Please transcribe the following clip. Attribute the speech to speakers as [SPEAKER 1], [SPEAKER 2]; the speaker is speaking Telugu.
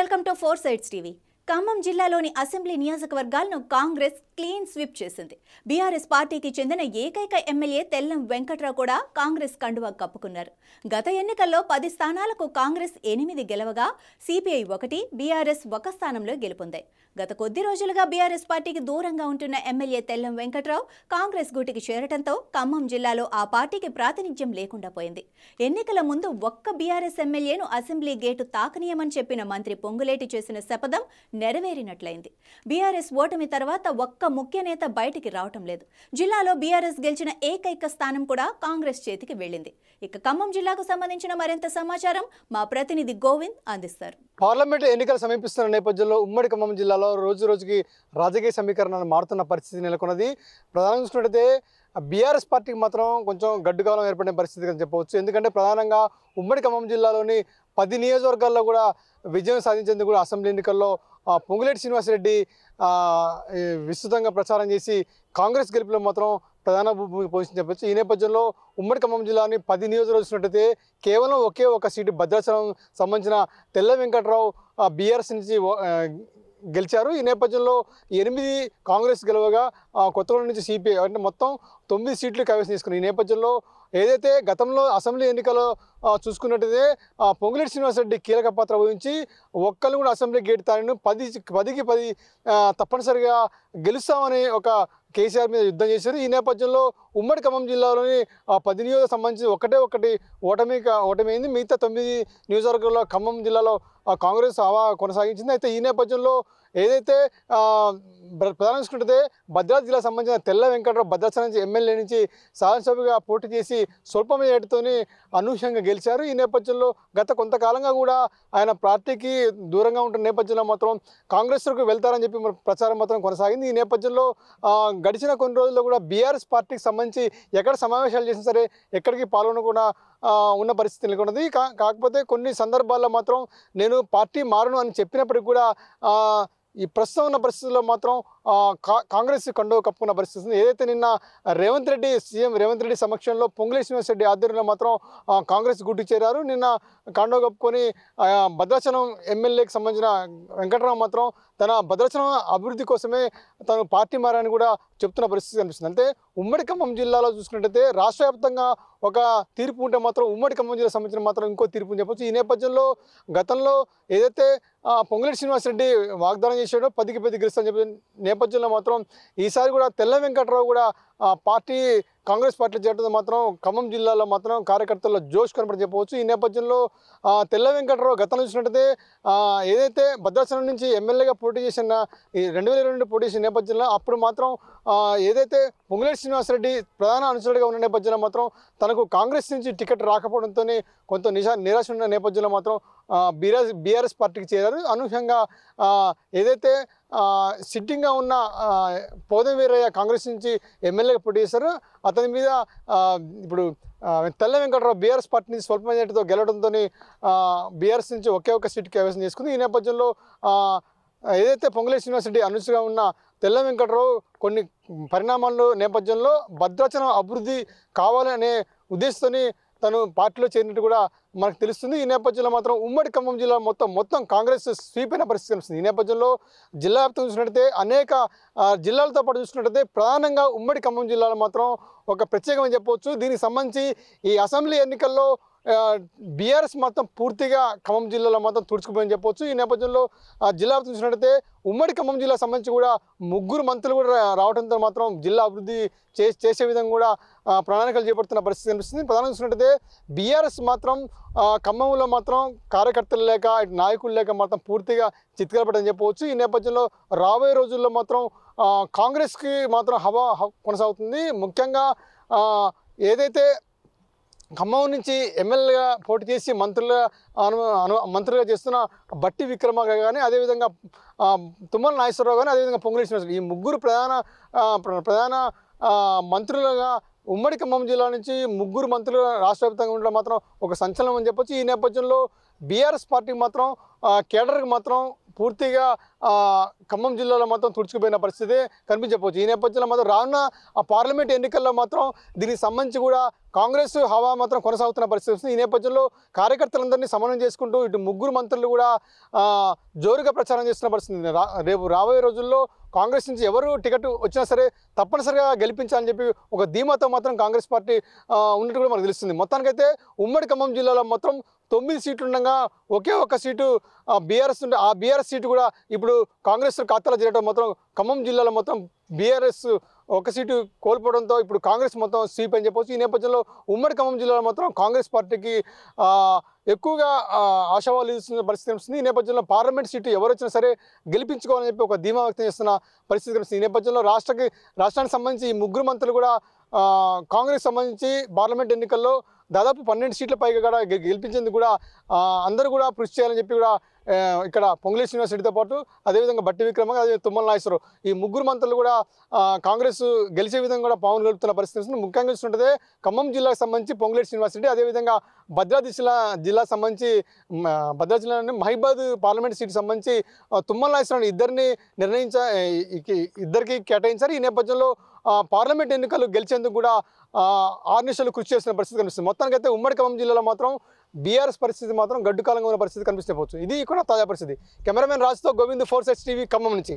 [SPEAKER 1] Welcome to 4 sides TV. Khammam జిల్లాలోని అసెంబ్లీ నియోజకవర్గాలను కాంగ్రెస్ క్లీన్ స్వీప్ చేసింది. బీఆర్ఎస్ పార్టీకి చెందిన ఏకైక ఎమ్మెల్యే తెల్లం వెంకట్రావు కూడా కాంగ్రెస్ కండువా కప్పుకున్నారు. గత ఎన్నికల్లో 10 స్థానాలకు కాంగ్రెస్ 8 గెలవగా సిపిఐ 1, బీఆర్ఎస్ 1 స్థానంలో గెలుపొందాయి. గత కొద్ది రోజులుగా బీఆర్ఎస్ పార్టీకి దూరంగా ఉంటున్న ఎమ్మెల్యే తెల్లం వెంకట్రావు కాంగ్రెస్ గూటికి చేరటంతో ఖమ్మం జిల్లాలో ఆ పార్టీకి ప్రాతినిధ్యం లేకుండా పోయింది. ఎన్నికల ముందు ఒక్క బీఆర్ఎస్ ఎమ్మెల్యేను అసెంబ్లీ గేటు తాకనీయమని చెప్పిన మంత్రి పొంగులేటి చేసిన శపథం నెరవేరినట్లయింది. బీఆర్ఎస్ ఓటమి తర్వాత ఒక్క ముఖ్య నేత బయటికి రావటం లేదు. జిల్లాలో బీఆర్ఎస్ గెలిచిన ఏకైక స్థానం కూడా కాంగ్రెస్ చేతికి వెళ్లింది. ఇక ఖమ్మం జిల్లాకు సంబంధించిన మరింత సమాచారం మా ప్రతినిధి గోవింద్ అందిస్తారు.
[SPEAKER 2] పార్లమెంట్ ఎన్నికలు సమీపిస్తున్న నేపథ్యంలో ఉమ్మడి ఖమ్మం జిల్లాలో రోజు రోజుకి రాజకీయ సమీకరణాలు మారుతున్న పరిస్థితి నెలకొన్నది. ప్రధానంగా చూసుకున్నట్టయితే బీఆర్ఎస్ పార్టీకి మాత్రం కొంచెం గడ్డుకాలం ఏర్పడిన పరిస్థితి అని చెప్పవచ్చు. ఎందుకంటే ప్రధానంగా ఉమ్మడి ఖమ్మం జిల్లాలోని 10 నియోజకవర్గాల్లో కూడా విజయం సాధించేందుకు కూడా అసెంబ్లీ ఎన్నికల్లో పొంగులేటి శ్రీనివాసరెడ్డి విస్తృతంగా ప్రచారం చేసి కాంగ్రెస్ గెలుపులో మాత్రం ప్రధాన భూమికి పోషించి చెప్పచ్చు. ఈ నేపథ్యంలో ఉమ్మడి ఖమ్మం జిల్లాని 10 నియోజకవర్గాలు చూసినట్టయితే కేవలం ఒకే ఒక సీటు భద్రాచలం సంబంధించిన తెల్ల వెంకట్రావు బీఆర్ఎస్ నుంచి గెలిచారు. ఈ నేపథ్యంలో 8 కాంగ్రెస్ గెలవగా కొత్తగూడెం నుంచి సిపిఐ అంటే మొత్తం 9 సీట్లు కైవసం చేసుకున్నారు. ఈ నేపథ్యంలో ఏదైతే గతంలో అసెంబ్లీ ఎన్నికల్లో చూసుకున్నట్టయితే పొంగులేటి శ్రీనివాసరెడ్డి కీలక పాత్ర వహించి ఒక్కళ్ళు కూడా అసెంబ్లీ గేట్ తాను 10కి 10 తప్పనిసరిగా గెలుస్తామని ఒక కేసీఆర్ మీద యుద్ధం చేశారు. ఈ నేపథ్యంలో ఉమ్మడి ఖమ్మం జిల్లాలోని 10 నియోజకవర్గాలకు సంబంధించి ఒకటి ఓటమి అయింది. మిగతా 9 నియోజకవర్గాల్లో ఖమ్మం జిల్లాలో కాంగ్రెస్ హవా కొనసాగించింది. అయితే ఈ నేపథ్యంలో ఏదైతే ప్రధానంగా చూసుకుంటే భద్రాద్రి జిల్లాకు సంబంధించిన తెల్ల వెంకట్రావు భద్రాచలం నుంచి ఎమ్మెల్యే నుంచి శాసనసభ్యుగా పోటీ చేసి స్వల్ప మెజార్టీతోని అనూహ్యంగా గెలిచారు. ఈ నేపథ్యంలో గత కొంతకాలంగా కూడా ఆయన పార్టీకి దూరంగా ఉంటున్న నేపథ్యంలో మాత్రం కాంగ్రెస్కు వెళ్తారని చెప్పి ప్రచారం మాత్రం కొనసాగింది. ఈ నేపథ్యంలో గడిచిన కొన్ని రోజుల్లో కూడా బీఆర్ఎస్ పార్టీకి సంబంధించి ఎక్కడ సమావేశాలు చేసినా సరే ఎక్కడికి పాల్గొనకుండా ఉన్న పరిస్థితి నెలకొన్నది. కాకపోతే కొన్ని సందర్భాల్లో మాత్రం నేను పార్టీ మారను అని చెప్పినప్పటికీ కూడా ఈ ప్రస్తుతం ఉన్న పరిస్థితుల్లో మాత్రం కాంగ్రెస్ కండువ కప్పుకున్న పరిస్థితి. ఏదైతే నిన్న సీఎం రేవంత్ రెడ్డి సమక్షంలో పొంగులేటి శ్రీనివాసరెడ్డి ఆధ్వర్యంలో మాత్రం కాంగ్రెస్ గుడ్డు చేరారు. నిన్న కండువ కప్పుకొని భద్రాచలం ఎమ్మెల్యేకి సంబంధించిన వెంకట్రావు మాత్రం తన భద్రాచలం అభివృద్ధి కోసమే తను పార్టీ మారని కూడా చెప్తున్న పరిస్థితి కనిపిస్తుంది. అంటే ఉమ్మడి ఖమ్మం జిల్లాలో చూసుకున్నట్టయితే రాష్ట్ర వ్యాప్తంగా ఒక తీర్పు ఉంటే మాత్రం ఉమ్మడి ఖమ్మం జిల్లా సంబంధించిన మాత్రం ఇంకో తీర్పు చెప్పొచ్చు. ఈ నేపథ్యంలో గతంలో ఏదైతే పొంగులేటి శ్రీనివాసరెడ్డి వాగ్దానం చేశాడో 10కి 10 గెలుస్తానని చెప్పిన నేపథ్యంలో మాత్రం ఈసారి కూడా తెల్ల వెంకట్రావు కూడా కాంగ్రెస్ పార్టీ చేరడంతో మాత్రం ఖమ్మం జిల్లాలో మాత్రం కార్యకర్తల్లో జోష్ కనపడి చెప్పవచ్చు. ఈ నేపథ్యంలో తెల్ల వెంకట్రావు గతంలో చూసినట్టయితే ఏదైతే భద్రాచలం నుంచి ఎమ్మెల్యేగా పోటీ చేసిన ఈ 2022 పోటీ చేసిన నేపథ్యంలో అప్పుడు మాత్రం ఏదైతే పొంగులేటి శ్రీనివాసరెడ్డి ప్రధాన అనుచరుడిగా ఉన్న నేపథ్యంలో మాత్రం తనకు కాంగ్రెస్ నుంచి టికెట్ రాకపోవడంతో కొంత నిరాశ ఉన్న నేపథ్యంలో మాత్రం బీఆర్ఎస్ పార్టీకి చేరారు. అనూహ్యంగా ఏదైతే సిట్టింగ్గా ఉన్న పోదం వీరయ్య కాంగ్రెస్ నుంచి ఎమ్మెల్యేగా పోటీ చేశారు. అతని మీద ఇప్పుడు తెల్ల వెంకట్రావు బీఆర్ఎస్ పార్టీ నుంచి స్వల్ప మెజార్టీతో గెలవడంతో బీఆర్ఎస్ నుంచి ఒకే ఒక సీటు కైవసం చేసుకుంది. ఈ నేపథ్యంలో ఏదైతే పొంగులేటి శ్రీనివాసరెడ్డి అనుచరుగా ఉన్న తెల్ల వెంకట్రావు కొన్ని పరిణామాల నేపథ్యంలో భద్రాచలం అభివృద్ధి కావాలనే ఉద్దేశంతో తను పార్టీలో చేరినట్టు కూడా మనకు తెలుస్తుంది. ఈ నేపథ్యంలో మాత్రం ఉమ్మడి ఖమ్మం జిల్లా మొత్తం కాంగ్రెస్ స్వీప్ అయిన పరిస్థితి కనిపిస్తుంది. ఈ నేపథ్యంలో జిల్లా వ్యాప్తంగా చూసినట్టయితే అనేక జిల్లాలతో పాటు చూసుకున్నట్టయితే ప్రధానంగా ఉమ్మడి ఖమ్మం జిల్లాలో మాత్రం ఒక ప్రత్యేకమని చెప్పవచ్చు. దీనికి సంబంధించి ఈ అసెంబ్లీ ఎన్నికల్లో బీఆర్ఎస్ మాత్రం పూర్తిగా ఖమ్మం జిల్లాలో మాత్రం తుడుచుకుపోయని చెప్పవచ్చు. ఈ నేపథ్యంలో జిల్లా చూసినట్టయితే ఉమ్మడి ఖమ్మం జిల్లా సంబంధించి కూడా 3 మంత్రులు కూడా రావడంతో మాత్రం జిల్లా అభివృద్ధి చేసే విధంగా కూడా ప్రణాళికలు చేపడుతున్న పరిస్థితి కనిపిస్తుంది. ప్రధానంగా చూసినట్టయితే బీఆర్ఎస్ మాత్రం ఖమ్మంలో మాత్రం కార్యకర్తలు లేక నాయకులు లేక మాత్రం పూర్తిగా చిత్కలపడని చెప్పవచ్చు. ఈ నేపథ్యంలో రాబోయే రోజుల్లో మాత్రం కాంగ్రెస్కి మాత్రం హవా కొనసాగుతుంది. ముఖ్యంగా ఏదైతే ఖమ్మం నుంచి ఎమ్మెల్యేగా పోటీ చేసి మంత్రులుగా చేస్తున్న బట్టి విక్రమార్క కానీ అదేవిధంగా తుమ్మల నాగేశ్వరరావు కానీ అదేవిధంగా పొంగులేటి శ్రీనివాసరెడ్డి ఈ 3 ప్రధాన మంత్రులుగా ఉమ్మడి ఖమ్మం జిల్లా నుంచి 3 మంత్రులు రాష్ట్ర వ్యాప్తంగా ఉండడం మాత్రం ఒక సంచలనం అని చెప్పొచ్చు. ఈ నేపథ్యంలో బీఆర్ఎస్ పార్టీకి మాత్రం కేడర్కి మాత్రం పూర్తిగా ఖమ్మం జిల్లాలో మాత్రం తుడుచుకుపోయిన పరిస్థితి కనిపించకపోవచ్చు. ఈ నేపథ్యంలో మాత్రం రానున్న పార్లమెంట్ ఎన్నికల్లో మాత్రం దీనికి సంబంధించి కూడా కాంగ్రెస్ హవా మాత్రం కొనసాగుతున్న పరిస్థితి వస్తుంది. ఈ నేపథ్యంలో కార్యకర్తలందరినీ సమన్వయం చేసుకుంటూ ఇటు ముగ్గురు మంత్రులు కూడా జోరుగా ప్రచారం చేస్తున్న పరిస్థితి. రేపు రాబోయే రోజుల్లో కాంగ్రెస్ నుంచి ఎవరు టికెట్ వచ్చినా సరే తప్పనిసరిగా గెలిపించాలని చెప్పి ఒక ధీమాతో మాత్రం కాంగ్రెస్ పార్టీ ఉన్నట్టు కూడా మనకు తెలుస్తుంది. మొత్తానికైతే ఉమ్మడి ఖమ్మం జిల్లాలో మొత్తం 9 సీట్లు ఉండగా ఒకే ఒక్క సీటు బీఆర్ఎస్ ఉంటే ఆ బీఆర్ఎస్ సీటు కూడా ఇప్పుడు కాంగ్రెస్ ఖాతాలో చేరడం మాత్రం ఖమ్మం జిల్లాలో మొత్తం బీఆర్ఎస్ ఒక సీటు కోల్పోవడంతో ఇప్పుడు కాంగ్రెస్ మొత్తం స్వీప్ అని చెప్పవచ్చు. ఈ నేపథ్యంలో ఉమ్మడి ఖమ్మం జిల్లాలో మాత్రం కాంగ్రెస్ పార్టీకి ఎక్కువగా ఆశావాలు ఇస్తున్న పరిస్థితి వస్తుంది. ఈ నేపథ్యంలో పార్లమెంట్ సీటు ఎవరు వచ్చినా సరే గెలిపించుకోవాలని చెప్పి ఒక ధీమా వ్యక్తం చేస్తున్న పరిస్థితి కనిపిస్తుంది. ఈ నేపథ్యంలో రాష్ట్రానికి సంబంధించి ఈ ముగ్గురు మంత్రులు కూడా కాంగ్రెస్ సంబంధించి పార్లమెంట్ ఎన్నికల్లో దాదాపు 12 సీట్ల పైగా కూడా గెలిపించేందుకు కూడా అందరూ కూడా కృషి చేయాలని చెప్పి కూడా ఇక్కడ పొంగులేటి శ్రీనివాస్ రెడ్డితో పాటు అదేవిధంగా బట్టి విక్రమ అదే తుమ్మల నాగేశ్వరరావు ఈ ముగ్గురు మంత్రులు కూడా కాంగ్రెస్ గెలిచే విధంగా కూడా పావులు కలుపుతున్న పరిస్థితి. ముఖ్యంగా చూస్తుంటే ఖమ్మం జిల్లాకు సంబంధించి పొంగులేటి శ్రీనివాస్ రెడ్డి అదేవిధంగా భద్రాద్రి జిల్లా సంబంధించి భద్రాద్రి జిల్లా మహిబాద్ పార్లమెంట్ సీటు సంబంధించి తుమ్మల నాగేశ్వరరావు ఇద్దరికి కేటాయించారు. ఈ నేపథ్యంలో పార్లమెంట్ ఎన్నికలు గెలిచేందుకు కూడా 6 నిమిషాలు కృషి చేస్తున్న పరిస్థితి కనిపిస్తుంది. మొత్తానికైతే ఉమ్మడి ఖమ్మం జిల్లాలో మాత్రం బీఆర్ఎస్ పరిస్థితి మాత్రం గడ్డు కాలంగా ఉన్న పరిస్థితి కనిపిస్తే పోవచ్చు. ఇది ఇక్కడ తాజా పరిస్థితి. కెమెరామెన్ రాజుతో గోవింద్ 4 Sides TV ఖమ్మం నుంచి.